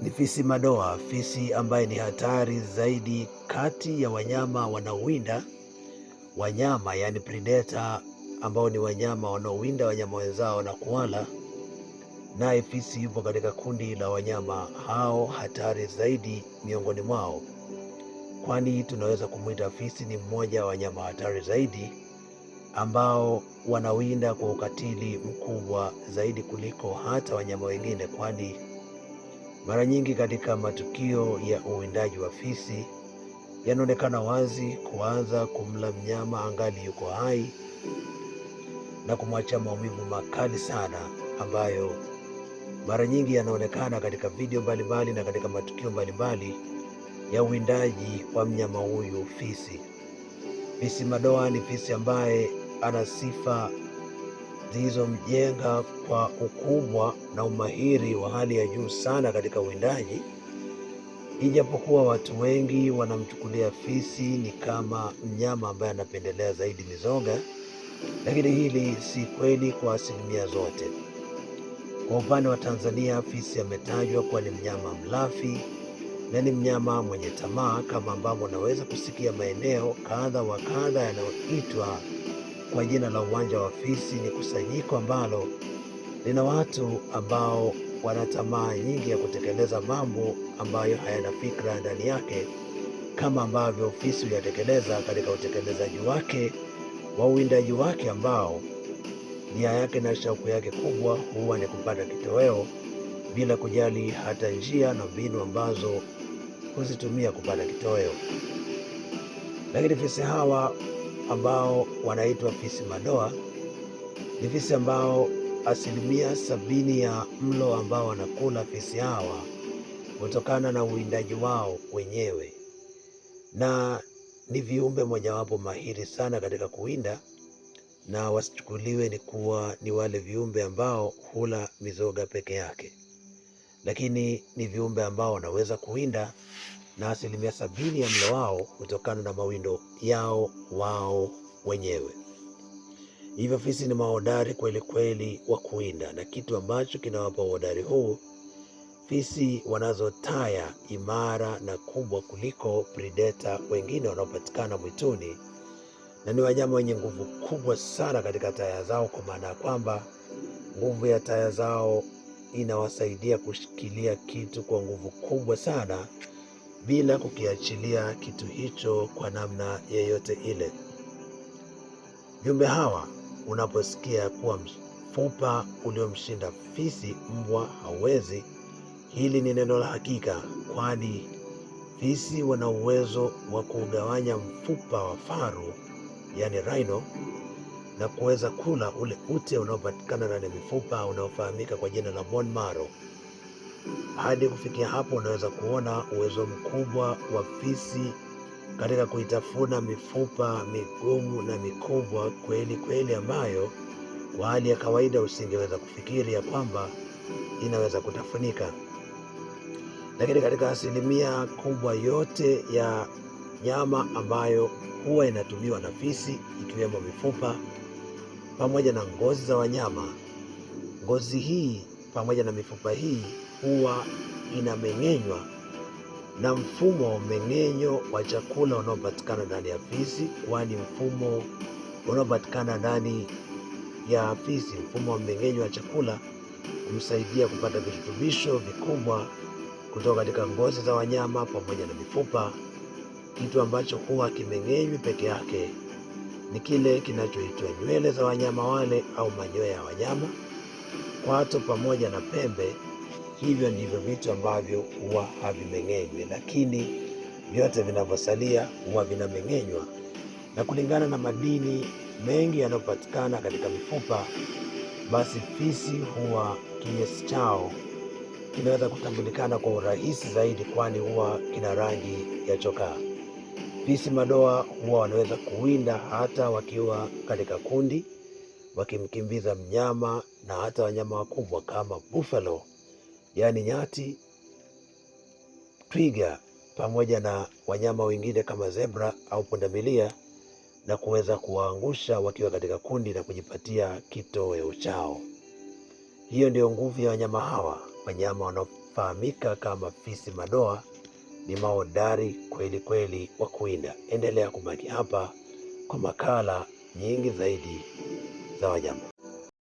ni fisi madoa, fisi ambaye ni hatari zaidi kati ya wanyama wanaowinda wanyama, yani predator, ambao ni wanyama wanaowinda wanyama wenzao na kuwala. Naye fisi yupo katika kundi la wanyama hao hatari zaidi miongoni mwao, kwani tunaweza kumwita fisi ni mmoja wa wanyama hatari zaidi ambao wanawinda kwa ukatili mkubwa zaidi kuliko hata wanyama wengine, kwani mara nyingi katika matukio ya uwindaji wa fisi yanaonekana wazi kuanza kumla mnyama angali yuko hai na kumwacha maumivu makali sana, ambayo mara nyingi yanaonekana katika video mbalimbali na katika matukio mbalimbali ya uwindaji wa mnyama huyu fisi. Fisi madoa ni fisi ambaye ana sifa zilizomjenga kwa ukubwa na umahiri wa hali ya juu sana katika uwindaji. Ijapokuwa watu wengi wanamchukulia fisi ni kama mnyama ambaye anapendelea zaidi mizoga, lakini hili si kweli kwa asilimia zote. Kwa upande wa Tanzania, fisi ametajwa kuwa ni mnyama mlafi na ni mnyama mwenye tamaa, kama ambavyo unaweza kusikia maeneo kadha wa kadha yanayoitwa kwa jina la uwanja wa fisi. Ni kusanyiko ambalo lina watu ambao wana tamaa nyingi ya kutekeleza mambo ambayo hayana fikra ndani yake, kama ambavyo fisi huyatekeleza katika utekelezaji wake wa uwindaji wake, ambao nia yake na shauku yake kubwa huwa ni kupata kitoweo bila kujali hata njia na mbinu ambazo huzitumia kupata kitoweo. Lakini fisi hawa ambao wanaitwa fisi madoa ni fisi ambao asilimia 70 ya mlo ambao wanakula fisi hawa kutokana na uwindaji wao wenyewe, na ni viumbe mojawapo mahiri sana katika kuwinda, na wasichukuliwe ni kuwa ni wale viumbe ambao hula mizoga peke yake, lakini ni viumbe ambao wanaweza kuwinda, na asilimia 70 ya mlo wao kutokana na mawindo yao wao wenyewe. Hivyo fisi ni mahodari kweli kweli wa kuwinda, na kitu ambacho kinawapa uhodari huu, fisi wanazo taya imara na kubwa kuliko predator wengine wanaopatikana mwituni, na ni wanyama wenye nguvu kubwa sana katika taya zao, kwa maana ya kwamba nguvu ya taya zao inawasaidia kushikilia kitu kwa nguvu kubwa sana bila kukiachilia kitu hicho kwa namna yeyote ile. Viumbe hawa unaposikia kuwa mfupa uliomshinda fisi mbwa hauwezi, hili ni neno la hakika, kwani fisi wana uwezo wa kugawanya mfupa wa faru, yani rhino, na kuweza kula ule ute unaopatikana ndani ya mifupa unaofahamika kwa jina la bone marrow. Hadi kufikia hapo unaweza kuona uwezo mkubwa wa fisi katika kuitafuna mifupa migumu na mikubwa kweli kweli, ambayo kwa hali ya kawaida usingeweza kufikiri ya kwamba inaweza kutafunika. Lakini katika asilimia kubwa yote ya nyama ambayo huwa inatumiwa na fisi, ikiwemo mifupa pamoja na ngozi za wanyama, ngozi hii pamoja na mifupa hii huwa inameng'enywa na mfumo wa mmeng'enyo wa chakula unaopatikana ndani ya fisi, kwani mfumo unaopatikana ndani ya fisi, mfumo wa mmeng'enyo wa chakula, kumsaidia kupata virutubisho vikubwa kutoka katika ngozi za wanyama pamoja na mifupa. Kitu ambacho huwa kimeng'enywi peke yake ni kile kinachoitwa nywele za wanyama wale au manyoya ya wanyama, kwato pamoja na pembe. Hivyo ndivyo vitu ambavyo huwa havimeng'enywi, lakini vyote vinavyosalia huwa vinameng'enywa. Na kulingana na madini mengi yanayopatikana katika mifupa, basi fisi huwa kinyesi chao kinaweza kutambulikana kwa urahisi zaidi, kwani huwa kina rangi ya chokaa. Fisi madoa huwa wanaweza kuwinda hata wakiwa katika kundi, wakimkimbiza mnyama, na hata wanyama wakubwa kama buffalo, yaani nyati, twiga, pamoja na wanyama wengine kama zebra au pundamilia, na kuweza kuwaangusha wakiwa katika kundi na kujipatia kitoweo chao. Hiyo ndio nguvu ya wanyama hawa, wanyama wanaofahamika kama fisi madoa ni mahodari kweli kweli wa kuwinda. Endelea kubaki hapa kwa makala nyingi zaidi za wanyama.